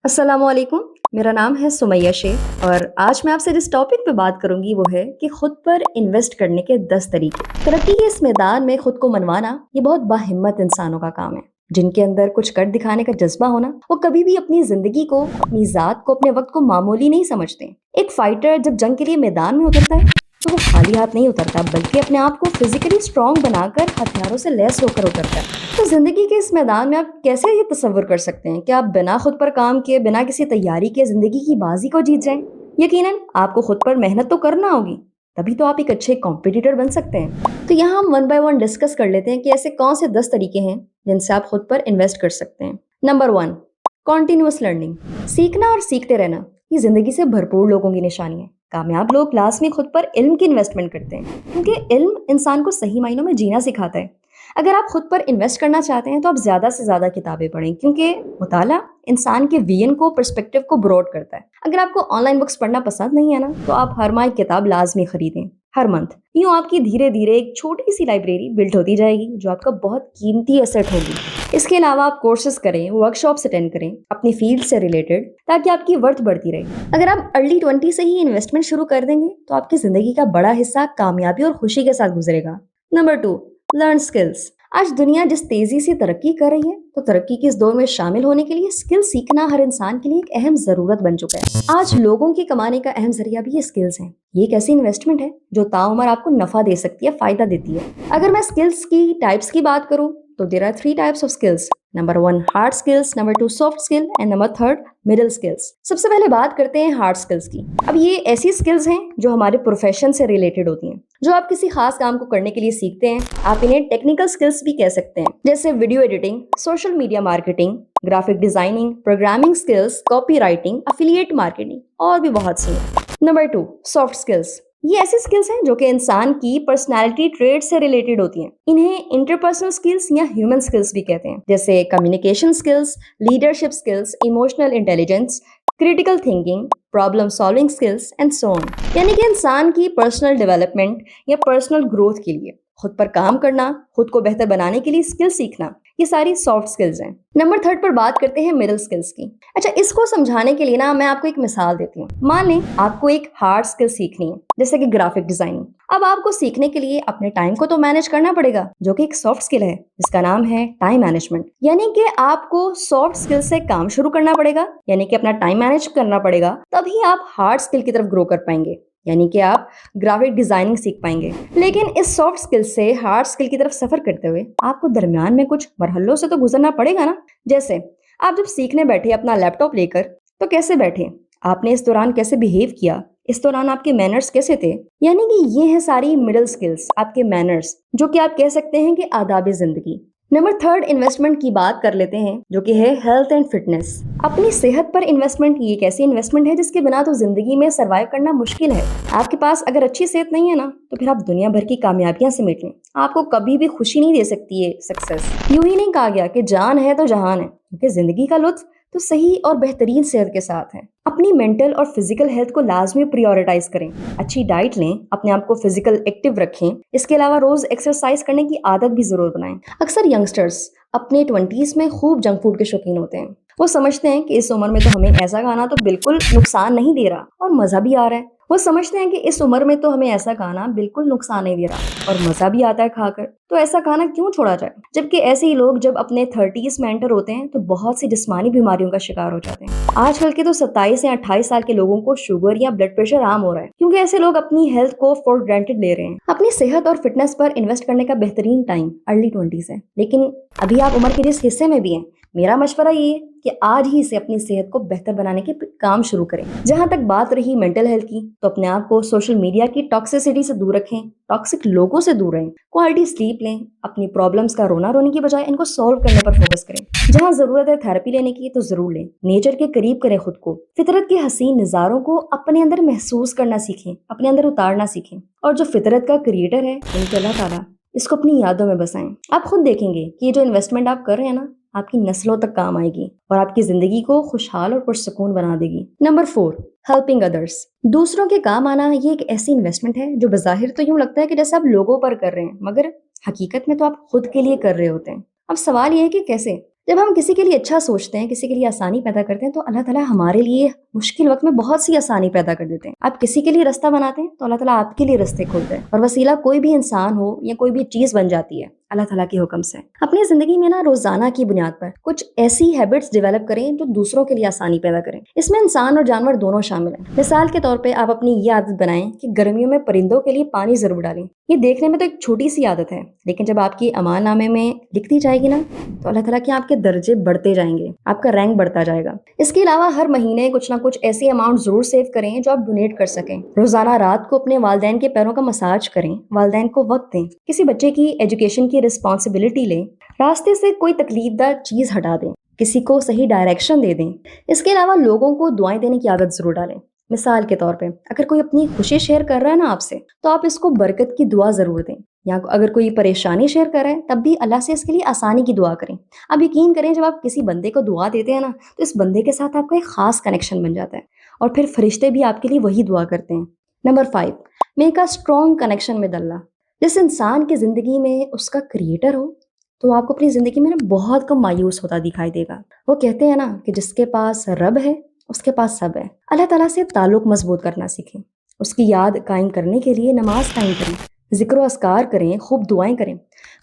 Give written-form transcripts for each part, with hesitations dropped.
अस्सलाम वालेकुम। मेरा नाम है सुमैया शेख और आज मैं आपसे जिस टॉपिक पे बात करूंगी वो है कि खुद पर इन्वेस्ट करने के 10 तरीके। तरक्की के इस मैदान में खुद को मनवाना ये बहुत बाहिम्मत इंसानों का काम है, जिनके अंदर कुछ कर दिखाने का जज्बा होना। वो कभी भी अपनी जिंदगी को, अपनी जात को, अपने वक्त को मामूली नहीं समझते। एक फाइटर जब जंग के लिए मैदान में उतरता है तो वो खाली हाथ नहीं उतरता, बल्कि अपने आप को फिजिकली स्ट्रांग बनाकर हथियारों से लैस होकर उतरता है। तो जिंदगी के इस मैदान में आप कैसे ये तसव्वुर कर सकते हैं कि आप बिना खुद पर काम किए, बिना किसी तैयारी के जिंदगी की बाजी को जीत जाएं? यकीनन आपको खुद पर मेहनत तो करना होगी, तभी तो आप एक अच्छे कॉम्पिटिटर बन सकते हैं। तो यहाँ हम वन बाय वन डिस्कस कर लेते हैं कि ऐसे कौन से 10 तरीके हैं जिनसे आप खुद पर इन्वेस्ट कर सकते हैं। Number 1, continuous learning. सीखना और सीखते रहना ये जिंदगी से भरपूर लोगों की निशानी है। कामयाब लोग लास्ट में खुद पर इल्म की इन्वेस्टमेंट करते हैं, क्योंकि इल्म इंसान को सही मायनों में जीना सिखाता है। अगर आप खुद पर इन्वेस्ट करना चाहते हैं तो आप ज़्यादा से ज़्यादा किताबें पढ़ें, क्योंकि मुताला इंसान के विजन को, पर्सपेक्टिव को ब्रॉड करता है। अगर आपको ऑनलाइन बुक्स पढ़ना पसंद नहीं है ना, तो आप हर माह एक किताब लाजमी खरीदें, हर मंथ। यूँ आपकी धीरे धीरे एक छोटी सी लाइब्रेरी बिल्ड होती जाएगी, जो आपका बहुत कीमती एसेट होगी। इसके अलावा आप कोर्सेज करें, वर्कशॉप्स अटेंड करें अपनी फील्ड से रिलेटेड, ताकि आपकी वर्थ बढ़ती रहे। अगर आप अर्ली 20 से ही इन्वेस्टमेंट शुरू कर देंगे तो आपकी जिंदगी का बड़ा हिस्सा कामयाबी और खुशी के साथ गुजरेगा। Number 2, learn skills. आज दुनिया जिस तेजी से तरक्की कर रही है, तो तरक्की के इस दौर में शामिल होने के लिए स्किल सीखना हर इंसान के लिए एक अहम जरूरत बन चुका है। आज लोगों की कमाने का अहम जरिया भी ये स्किल्स हैं। ये एक ऐसी इन्वेस्टमेंट है जो ताउम्र आपको नफा दे सकती है, फायदा देती है। अगर मैं स्किल्स की टाइप्स की बात करूं तो there are 3 types of skills. Number 1, hard skills, number 2, soft skill and number 3, middle skills. सबसे पहले बात करते हैं हार्ड स्किल्स की। अब ये ऐसी स्किल्स हैं जो हमारे प्रोफेशन से रिलेटेड होती हैं, जो आप किसी खास काम को करने के लिए सीखते हैं। आप इन्हें टेक्निकल स्किल्स भी कह सकते हैं, जैसे video editing, social media marketing, graphic designing, programming skills, copy writing, affiliate marketing और भी बहुत सी। Number 2, soft skills. ये ऐसी स्किल्स हैं जो कि इंसान की पर्सनालिटी ट्रेड से रिलेटेड होती हैं। इन्हें इंटरपर्सनल स्किल्स या ह्यूमन स्किल्स भी कहते हैं, जैसे communication skills, leadership skills, emotional intelligence, critical thinking, problem solving skills and so on. यानी कि इंसान की पर्सनल डेवलपमेंट या पर्सनल ग्रोथ के लिए खुद पर काम करना, खुद को बेहतर बनाने के लिए स्किल सीखना, ये सारी सॉफ्ट स्किल्स हैं। नंबर 3 पर बात करते हैं मिडिल स्किल्स की। अच्छा, इसको समझाने के लिए ना मैं आपको एक मिसाल देती हूँ। मान लें आपको एक हार्ड स्किल सीखनी है, जैसे कि ग्राफिक डिजाइनिंग। अब आपको सीखने के लिए अपने टाइम को तो मैनेज करना पड़ेगा, जो कि एक सॉफ्ट स्किल है। इसका नाम है टाइम मैनेजमेंट। यानी कि आपको सॉफ्ट स्किल से काम शुरू करना पड़ेगा, यानी कि अपना टाइम मैनेज करना पड़ेगा, तभी आप हार्ड स्किल की तरफ ग्रो कर पाएंगे, यानी कि आप ग्राफिक डिजाइनिंग सीख पाएंगे। लेकिन इस सॉफ्ट स्किल से हार्ड स्किल की तरफ सफर करते हुए आपको दरमियान में कुछ मरहलों से तो गुजरना पड़ेगा ना। जैसे आप जब सीखने बैठे अपना लैपटॉप लेकर, तो कैसे बैठे, आपने इस दौरान कैसे बिहेव किया, इस दौरान आपके मैनर्स कैसे थे। यानी कि ये है सारी मिडिल स्किल्स, आपके मैनर्स, जो कि आप कह सकते हैं कि आदाब जिंदगी। नंबर 3 इन्वेस्टमेंट की बात कर लेते हैं, जो कि है हेल्थ एंड फिटनेस। अपनी सेहत पर इन्वेस्टमेंट ये एक ऐसी इन्वेस्टमेंट है जिसके बिना तो जिंदगी में सरवाइव करना मुश्किल है। आपके पास अगर अच्छी सेहत नहीं है ना, तो फिर आप दुनिया भर की कामयाबियां समेट लें, आपको कभी भी खुशी नहीं दे सकती है सक्सेस। यूं ही नहीं कहा गया कि जान है तो जहान है, क्योंकि जिंदगी का लुत्फ तो सही और बेहतरीन सेहत के साथ है। अपनी मेंटल और फिजिकल हेल्थ को लाजमी प्रायोरिटाइज करें। अच्छी डाइट लें, अपने आप को फिजिकल एक्टिव रखें। इसके अलावा रोज एक्सरसाइज करने की आदत भी जरूर बनाएं। अक्सर यंगस्टर्स अपने 20s में खूब जंक फूड के शौकीन होते हैं। वो समझते हैं कि इस उम्र में तो हमें ऐसा खाना तो बिल्कुल नुकसान नहीं दे रहा और मजा भी आ रहा है। वो समझते हैं कि इस उम्र में तो हमें ऐसा खाना बिल्कुल नुकसान नहीं दे रहा और मजा भी आता है खाकर, तो ऐसा खाना क्यों छोड़ा जाए। जबकि ऐसे ही लोग जब अपने 30s में एंटर होते हैं तो बहुत सी जिस्मानी बीमारियों का शिकार हो जाते हैं। आजकल के तो 27 या 28 साल के लोगों को शुगर या ब्लड प्रेशर आम हो रहा है, क्योंकि ऐसे लोग अपनी हेल्थ को फॉर ग्रांटेड ले रहे हैं। अपनी सेहत और फिटनेस पर इन्वेस्ट करने का बेहतरीन टाइम अर्ली 20s है, लेकिन अभी आप उम्र के जिस हिस्से में भी हैं, मेरा मशवरा ये है कि आज ही से अपनी सेहत को बेहतर बनाने के काम शुरू करें। जहां तक बात रही मेंटल हेल्थ की, तो अपने आप को सोशल मीडिया की टॉक्सिसिटी से दूर रखें, टॉक्सिक लोगों से दूर रहें, क्वालिटी स्लीप लें, अपनी प्रॉब्लम्स का रोना रोने की बजाय इनको सॉल्व करने पर फोकस करें। जहां जरूरत है थेरेपी लेने की तो जरूर लें। नेचर के करीब करें खुद को, फितरत के हसीन नजारों को अपने अंदर महसूस करना सीखें, अपने अंदर उतारना सीखें। और जो फितरत का क्रिएटर है उनके अल्लाह ताला, इसको अपनी यादों में बसाएं। आप खुद देखेंगे कि ये जो इन्वेस्टमेंट आप कर रहे हैं ना, आपकी नस्लों तक काम आएगी और आपकी जिंदगी को खुशहाल और पुरसुकून बना देगी। Number 4, helping others. दूसरों के काम आना ये एक ऐसी इन्वेस्टमेंट है जो बज़ाहिर तो यूं लगता है कि जैसे आप लोगों पर कर रहे हैं, मगर हकीकत में तो आप खुद के लिए कर रहे होते हैं। अब सवाल ये है कि कैसे। جب ہم کسی کے لیے اچھا سوچتے ہیں، کسی کے لیے آسانی پیدا کرتے ہیں، تو اللہ تعالیٰ ہمارے لیے مشکل وقت میں بہت سی آسانی پیدا کر دیتے ہیں۔ آپ کسی کے لیے رستہ بناتے ہیں تو اللہ تعالیٰ آپ کے لیے رستے کھولتے ہیں، اور وسیلہ کوئی بھی انسان ہو یا کوئی بھی چیز بن جاتی ہے اللہ تعالیٰ کے حکم سے۔ اپنی زندگی میں نا روزانہ کی بنیاد پر کچھ ایسی ہیبٹس ڈیولپ کریں جو دوسروں کے لیے آسانی پیدا کریں۔ اس میں انسان اور جانور دونوں شامل ہیں۔ مثال کے طور پہ آپ اپنی یہ عادت بنائیں کہ گرمیوں میں پرندوں کے لیے پانی ضرور ڈالیں۔ یہ دیکھنے میں تو ایک چھوٹی سی عادت ہے، لیکن جب آپ کی امان نامے میں لکھ دی جائے گی نا تو اللہ تعالیٰ کے آپ کے درجے بڑھتے جائیں گے، آپ کا رینک بڑھتا جائے گا۔ اس کے علاوہ ہر مہینے کچھ نہ کچھ ایسی اماؤنٹ ضرور سیو کریں جو آپ ڈونیٹ کر سکیں۔ روزانہ رات کو اپنے والدین کے پیروں کا مساج کریں، والدین کو وقت دیں، کسی بچے کی ایجوکیشن کی رسپانسبلٹی لیں، راستے سے کوئی تکلیف دہ چیز ہٹا دیں، کسی کو صحیح ڈائریکشن دے دیں۔ اس کے علاوہ لوگوں کو دعائیں دینے کی عادت ضرور ڈالیں۔ مثال کے طور پہ اگر کوئی اپنی خوشی شیئر کر رہا ہے نا آپ سے، تو آپ اس کو برکت کی دعا ضرور دیں، یا اگر کوئی پریشانی شیئر کر رہا ہے تب بھی اللہ سے اس کے لیے آسانی کی دعا کریں۔ اب یقین کریں جب آپ کسی بندے کو دعا دیتے ہیں نا تو اس بندے کے ساتھ آپ کا ایک خاص کنیکشن بن جاتا ہے، اور پھر فرشتے بھی آپ کے لیے وہی دعا کرتے ہیں۔ Number 5، make a strong connection with Allah. جس انسان کی زندگی میں اس کا کریٹر ہو تو آپ کو اپنی زندگی میں نا بہت کم مایوس ہوتا دکھائی دے گا۔ وہ کہتے ہیں نا کہ جس کے پاس رب ہے اس کے پاس سب ہے۔ اللہ تعالیٰ سے تعلق مضبوط کرنا سیکھیں، اس کی یاد قائم کرنے کے لیے نماز قائم کریں، ذکر و اذکار کریں، خوب دعائیں کریں۔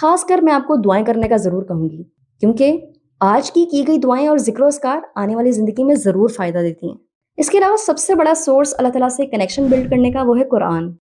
خاص کر میں آپ کو دعائیں کرنے کا ضرور کہوں گی، کیونکہ آج کی گئی دعائیں اور ذکر و اذکار آنے والی زندگی میں ضرور فائدہ دیتی ہیں۔ اس کے علاوہ سب سے بڑا سورس اللہ تعالیٰ سے کنیکشن بلڈ کرنے کا وہ ہے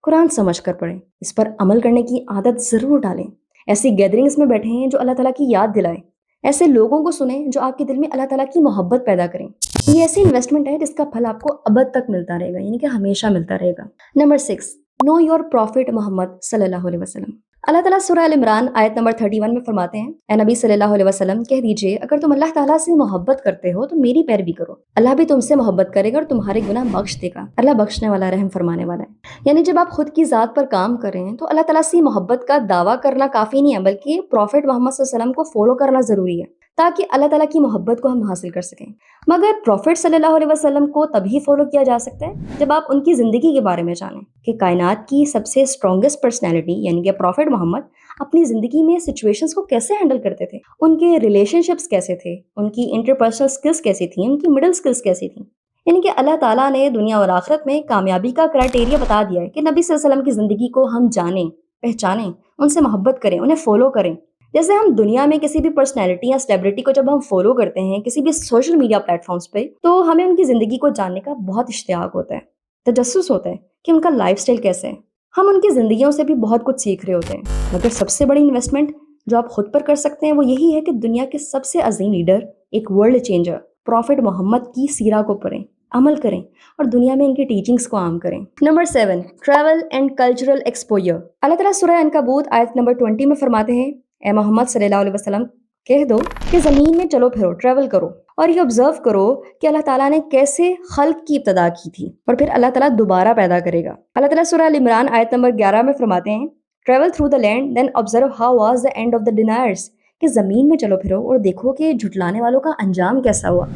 قرآن سمجھ کر پڑھیں، اس پر عمل کرنے کی عادت ضرور ڈالیں۔ ایسی گیدرنگز میں بیٹھے ہیں جو اللہ تعالیٰ کی یاد دلائیں، ایسے لوگوں کو سنیں جو آپ کے دل میں اللہ تعالیٰ کی محبت پیدا کریں۔ یہ ایسی انویسٹمنٹ ہے جس کا پھل آپ کو ابد تک ملتا رہے گا، یعنی کہ ہمیشہ ملتا رہے گا۔ نمبر 6، نو یور پروفٹ محمد صلی اللہ علیہ وسلم۔ اللہ تعالیٰ سورہ ال عمران آیت نمبر 31 میں فرماتے ہیں، اے نبی صلی اللہ علیہ وسلم کہہ دیجئے اگر تم اللہ تعالیٰ سے محبت کرتے ہو تو میری پیروی کرو، اللہ بھی تم سے محبت کرے گا اور تمہارے گناہ بخش دے گا، اللہ بخشنے والا رحم فرمانے والا ہے۔ یعنی جب آپ خود کی ذات پر کام کریں تو اللہ تعالیٰ سے محبت کا دعویٰ کرنا کافی نہیں ہے، بلکہ پروفٹ محمد صلی اللہ علیہ وسلم کو فالو کرنا ضروری ہے تاکہ اللہ تعالیٰ کی محبت کو ہم حاصل کر سکیں۔ مگر پروفٹ صلی اللہ علیہ وسلم کو تبھی فالو کیا جا سکتا ہے جب آپ ان کی زندگی کے بارے میں جانیں کہ کائنات کی سب سے اسٹرانگسٹ پرسنالٹی یعنی کہ پروفٹ محمد اپنی زندگی میں سچویشنز کو کیسے ہینڈل کرتے تھے، ان کے ریلیشن شپس کیسے تھے، ان کی انٹرپرسنل سکلز کیسی تھیں، ان کی مڈل سکلز کیسی تھیں۔ یعنی کہ اللہ تعالیٰ نے دنیا اور آخرت میں کامیابی کا کرائٹیریا بتا دیا ہے کہ نبی صلی اللہ علیہ وسلم کی زندگی کو ہم جانیں، پہچانیں، ان سے محبت کریں، انہیں فالو کریں۔ جیسے ہم دنیا میں کسی بھی پرسنالٹی یا سیلیبریٹی کو جب ہم فالو کرتے ہیں کسی بھی سوشل میڈیا پلیٹ فارمز پہ، تو ہمیں ان کی زندگی کو جاننے کا بہت اشتیاق ہوتا ہے، تجسس ہوتا ہے کہ ان کا لائف سٹائل کیسے ہے۔ ہم ان کی زندگیوں سے بھی بہت کچھ سیکھ رہے ہوتے ہیں، مگر سب سے بڑی انویسٹمنٹ جو آپ خود پر کر سکتے ہیں وہ یہی ہے کہ دنیا کے سب سے عظیم لیڈر، ایک ورلڈ چینجر پروفٹ محمد کی سیرہ کو پڑھیں، عمل کریں اور دنیا میں ان کی ٹیچنگز کو عام کریں۔ Number 7، travel and cultural exposure. Allah تعالیٰ سورہ عنکبوت آیت نمبر 20 میں فرماتے ہیں، اے محمد صلی اللہ علیہ وسلم کہہ دو کہ زمین میں چلو پھرو، ٹریول کرو اور یہ آبزرو کرو کہ اللہ تعالیٰ نے کیسے خلق کی ابتدا کی تھی اور پھر اللہ تعالیٰ دوبارہ پیدا کرے گا۔ اللہ تعالیٰ سورہ ال عمران آیت نمبر 11 میں فرماتے ہیں، travel through the land then observe how was the end of the deniers, کہ زمین میں چلو پھرو اور دیکھو کہ جھٹلانے والوں کا انجام کیسا ہوا۔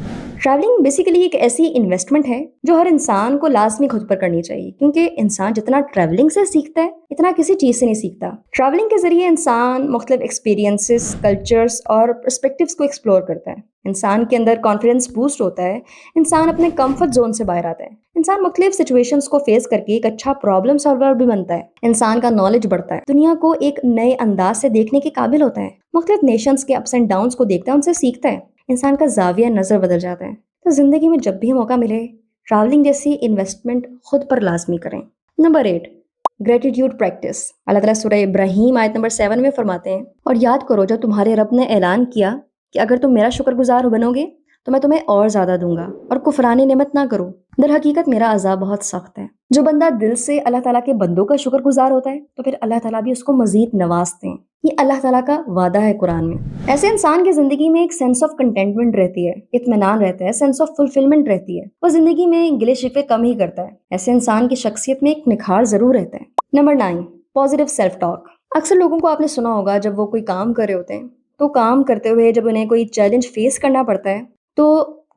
ٹریولنگ بیسیکلی ایک ایسی انویسٹمنٹ ہے جو ہر انسان کو لازمی خود پر کرنی چاہیے، کیونکہ انسان جتنا ٹریولنگ سے سیکھتا ہے اتنا کسی چیز سے نہیں سیکھتا۔ ٹریولنگ کے ذریعے انسان مختلف ایکسپیرینسز، کلچرز اور پرسپیکٹیوز کو ایکسپلور کرتا ہے، انسان کے اندر کانفیڈنس بوسٹ ہوتا ہے، انسان اپنے کمفرٹ زون سے باہر آتا ہے، انسان مختلف سچویشنز کو فیس کر کے ایک اچھا پرابلم سالور بھی بنتا ہے، انسان کا نالج بڑھتا ہے، دنیا کو ایک نئے انداز سے دیکھنے کے قابل ہوتا ہے، مختلف نیشنز کے اپس اینڈ ڈاؤنز کو دیکھتا ہے، ان سے سیکھتا ہے، انسان کا زاویہ نظر بدل جاتا ہے۔ تو زندگی میں جب بھی موقع ملے ٹریولنگ جیسی انویسٹمنٹ خود پر لازمی کریں۔ Number 8، gratitude practice. اللہ تعالیٰ سورہ ابراہیم آیت نمبر 7 میں فرماتے ہیں، اور یاد کرو جب تمہارے رب نے اعلان کیا کہ اگر تم میرا شکر گزار بنو گے تو میں تمہیں اور زیادہ دوں گا، اور کفران نعمت نہ کرو، در حقیقت میرا عذاب بہت سخت ہے۔ جو بندہ دل سے اللہ تعالیٰ کے بندوں کا شکر گزار ہوتا ہے تو پھر اللہ تعالیٰ بھی اس کو مزید نوازتے ہیں، یہ اللہ تعالیٰ کا وعدہ ہے قرآن میں۔ ایسے انسان کی زندگی میں ایک سینس آف کنٹینٹمنٹ رہتی ہے، اطمینان رہتا ہے، سینس آف فلفلمنٹ رہتی ہے، وہ زندگی میں گلے شکوے کم ہی کرتا ہے۔ ایسے انسان کی شخصیت میں ایک نکھار ضرور رہتا ہے۔ Number 9، positive self talk. اکثر لوگوں کو آپ نے سنا ہوگا جب وہ کوئی کام کر رہے ہوتے ہیں تو کام کرتے ہوئے جب انہیں کوئی چیلنج فیس کرنا پڑتا ہے تو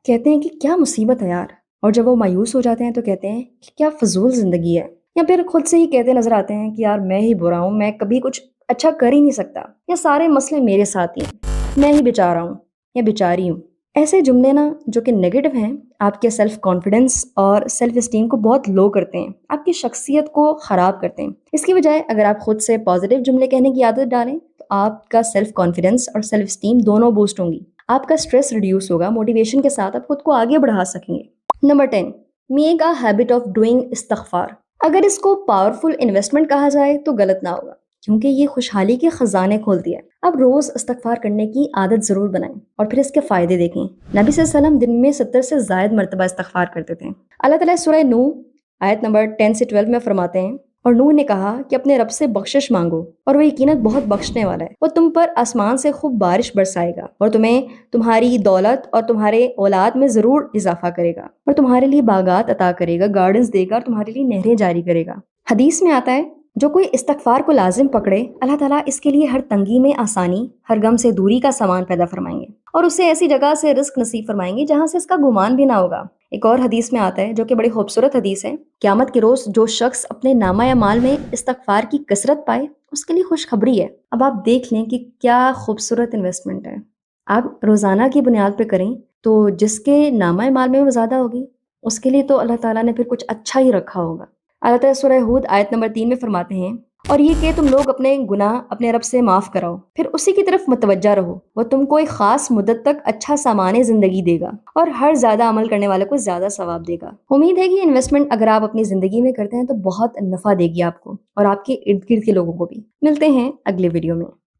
کہتے ہیں کہ کیا مصیبت ہے یار، اور جب وہ مایوس ہو جاتے ہیں تو کہتے ہیں کہ کیا فضول زندگی ہے، یا پھر خود سے ہی کہتے نظر آتے ہیں کہ یار میں ہی برا ہوں، میں کبھی کچھ اچھا کر ہی نہیں سکتا، یا سارے مسئلے میرے ساتھ ہی ہیں، میں ہی بیچارہ ہوں، या बेचारी हूँ। ऐसे जुमले ना जो कि नेगेटिव हैं, आपके सेल्फ कॉन्फिडेंस और सेल्फ एस्टीम को बहुत लो करते हैं, आपकी शख्सियत को ख़राब करते हैं। इसकी बजाय अगर आप खुद से पॉजिटिव जुमले कहने की आदत डालें तो आपका सेल्फ कॉन्फिडेंस और सेल्फ एस्टीम दोनों बूस्ट होंगी। आपका स्ट्रेस रिड्यूस होगा, मोटिवेशन के साथ आप खुद को आगे बढ़ा सकेंगे। Number 10, make a habit of doing इस्तगफार। अगर इसको पावरफुल इन्वेस्टमेंट कहा जाए तो गलत ना होगा, क्योंकि ये खुशहाली के खजाने खोलती है। अब रोज इस्तगफार करने की आदत जरूर बनाएं और फिर इसके फायदे देखें। नबी सल्लल्लाहु अलैहि वसल्लम दिन में 70 से ज्यादा मरतबा इस्तगफार करते थे। अल्लाह ताला सूरह नूह आयत नंबर 10 से 12 में फरमाते हैं, और नूह ने कहा कि अपने रब से बख्शिश मांगो और वो यकीनन बहुत बख्शने वाला है। वो तुम पर आसमान से खूब बारिश बरसाएगा और तुम्हें तुम्हारी दौलत और तुम्हारे औलाद में जरूर इजाफा करेगा और तुम्हारे लिए बागात अता करेगा, गार्डन्स देगा और तुम्हारे लिए नहरें जारी करेगा। हदीस में आता है, जो कोई इस्तगफार को लाजिम पकड़े, अल्लाह ताला इसके लिए हर तंगी में आसानी, हर गम से दूरी का सामान पैदा फरमाएंगे और उसे ऐसी जगह से रिस्क नसीब फरमाएंगे जहां से इसका गुमान भी ना होगा। एक और हदीस में आता है जो कि बड़ी खूबसूरत हदीस है, क़यामत के रोज जो शख्स अपने नामा या माल में इस्तगफार की कसरत पाए उसके लिए खुशखबरी है। अब आप देख लें कि क्या खूबसूरत इन्वेस्टमेंट है। आप रोजाना की बुनियाद पे करें तो जिसके नामा या माल में वो ज्यादा होगी उसके लिए तो अल्लाह ताला ने फिर कुछ अच्छा ही रखा होगा। अल्लाह ताला सूरह हूद आयत नंबर 3 में फरमाते हैं, और ये कि तुम लोग अपने गुनाह अपने रब से माफ़ कराओ, फिर उसी की तरफ मुतवज्जा रहो, वो तुमको एक ख़ास मुद्दत तक अच्छा सामान ज़िंदगी देगा और हर ज़्यादा अमल करने वाले को ज़्यादा सवाब देगा। उम्मीद है कि इन्वेस्टमेंट अगर आप अपनी ज़िंदगी में करते हैं तो बहुत नफ़ा देगी आपको और आपके इर्द गिर्द के लोगों को भी। मिलते हैं अगले वीडियो में।